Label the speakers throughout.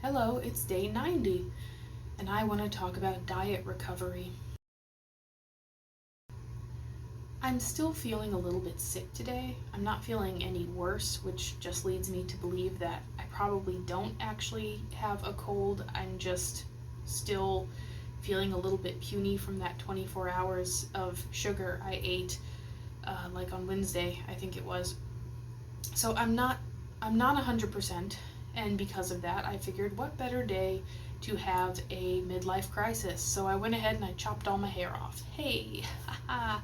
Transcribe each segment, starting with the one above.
Speaker 1: Hello, it's day 90, and I want to talk about diet recovery. I'm still feeling a little bit sick today. I'm not feeling any worse, which just leads me to believe that I probably don't actually have a cold. I'm just still feeling a little bit puny from that 24 hours of sugar I ate, like on Wednesday, I think it was. So I'm not 100%, and because of that, I figured what better day to have a midlife crisis. So I went ahead and I chopped all my hair off. Hey, haha.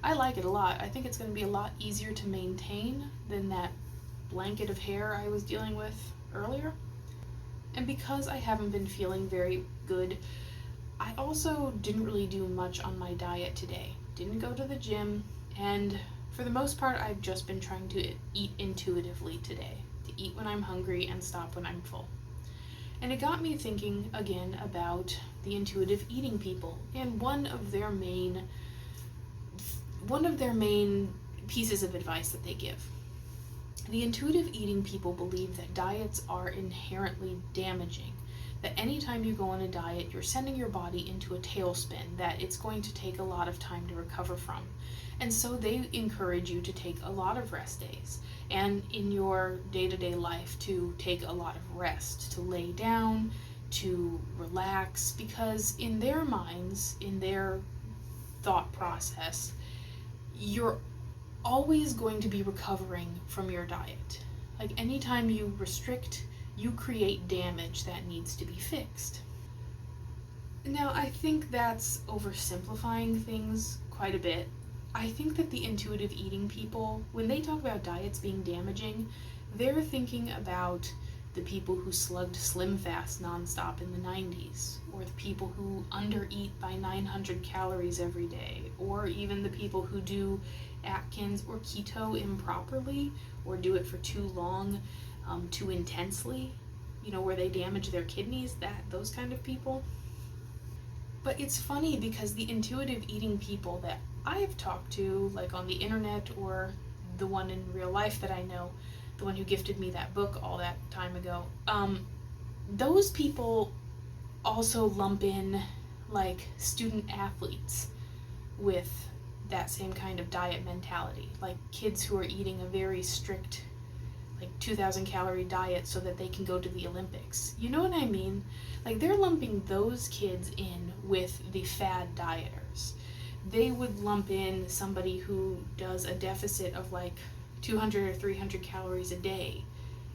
Speaker 1: I like it a lot. I think it's going to be a lot easier to maintain than that blanket of hair I was dealing with earlier. And because I haven't been feeling very good, I also didn't really do much on my diet today. Didn't go to the gym, and for the most part, I've just been trying to eat intuitively today, to eat when I'm hungry and stop when I'm full. And it got me thinking again about the intuitive eating people and one of their main pieces of advice that they give. The intuitive eating people believe that diets are inherently damaging, that anytime you go on a diet, you're sending your body into a tailspin that it's going to take a lot of time to recover from. And so they encourage you to take a lot of rest days, and in your day-to-day life to take a lot of rest, to lay down, to relax, because in their minds, in their thought process, you're always going to be recovering from your diet. Like anytime you restrict, you create damage that needs to be fixed. Now, I think that's oversimplifying things quite a bit. I think that the intuitive eating people, when they talk about diets being damaging, they're thinking about the people who slugged Slim Fast nonstop in the 90s, or the people who undereat by 900 calories every day, or even the people who do Atkins or keto improperly, or do it for too long, too intensely, where they damage their kidneys, those kind of people. But it's funny because the intuitive eating people that I've talked to, like on the internet or the one in real life that I know, the one who gifted me that book all that time ago, those people also lump in like student athletes with that same kind of diet mentality, like kids who are eating a very strict, like 2,000 calorie diet so that they can go to the Olympics. You know what I mean? Like they're lumping those kids in with the fad dieters. They would lump in somebody who does a deficit of like 200 or 300 calories a day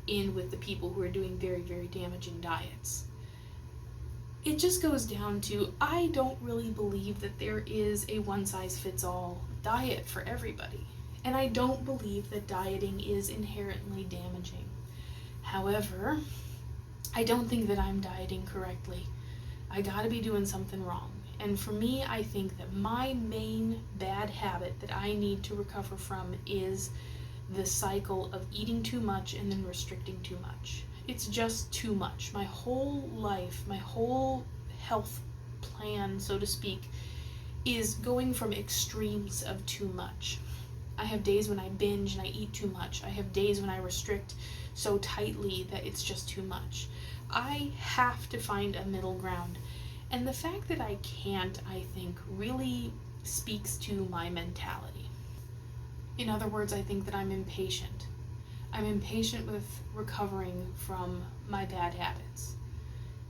Speaker 1: in with the people who are doing very, very damaging diets. It just goes down to, I don't really believe that there is a one-size-fits-all diet for everybody. And I don't believe that dieting is inherently damaging. However, I don't think that I'm dieting correctly. I gotta be doing something wrong. And for me, I think that my main bad habit that I need to recover from is the cycle of eating too much and then restricting too much. It's just too much. My whole life, my whole health plan, so to speak, is going from extremes of too much. I have days when I binge and I eat too much. I have days when I restrict so tightly that it's just too much. I have to find a middle ground. And the fact that I can't, I think, really speaks to my mentality. In other words, I think that I'm impatient. I'm impatient with recovering from my bad habits.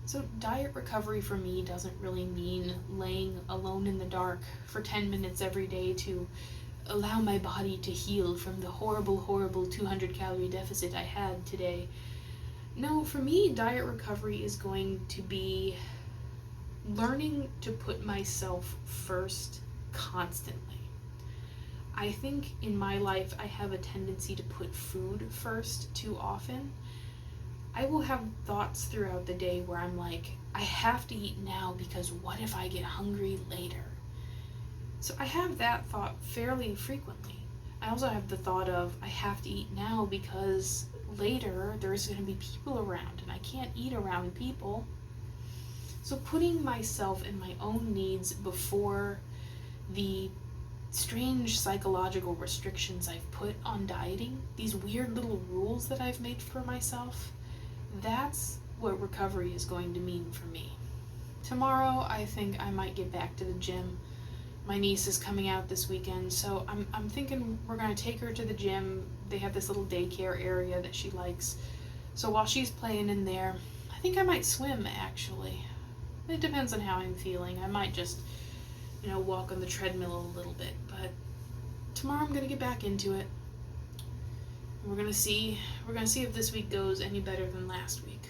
Speaker 1: So diet recovery for me doesn't really mean laying alone in the dark for 10 minutes every day to allow my body to heal from the horrible, horrible 200 calorie deficit I had today. No, for me, diet recovery is going to be learning to put myself first constantly. I think in my life I have a tendency to put food first too often. I will have thoughts throughout the day where I'm like, I have to eat now because what if I get hungry later? So I have that thought fairly frequently. I also have the thought of, I have to eat now because later there's going to be people around and I can't eat around people. So putting myself and my own needs before the strange psychological restrictions I've put on dieting, these weird little rules that I've made for myself, that's what recovery is going to mean for me. Tomorrow, I think I might get back to the gym. My niece is coming out this weekend, so I'm thinking we're going to take her to the gym. They have this little daycare area that she likes. So while she's playing in there, I think I might swim, actually. It depends on how I'm feeling. I might just, walk on the treadmill a little bit. But tomorrow I'm going to get back into it. We're going to see if this week goes any better than last week.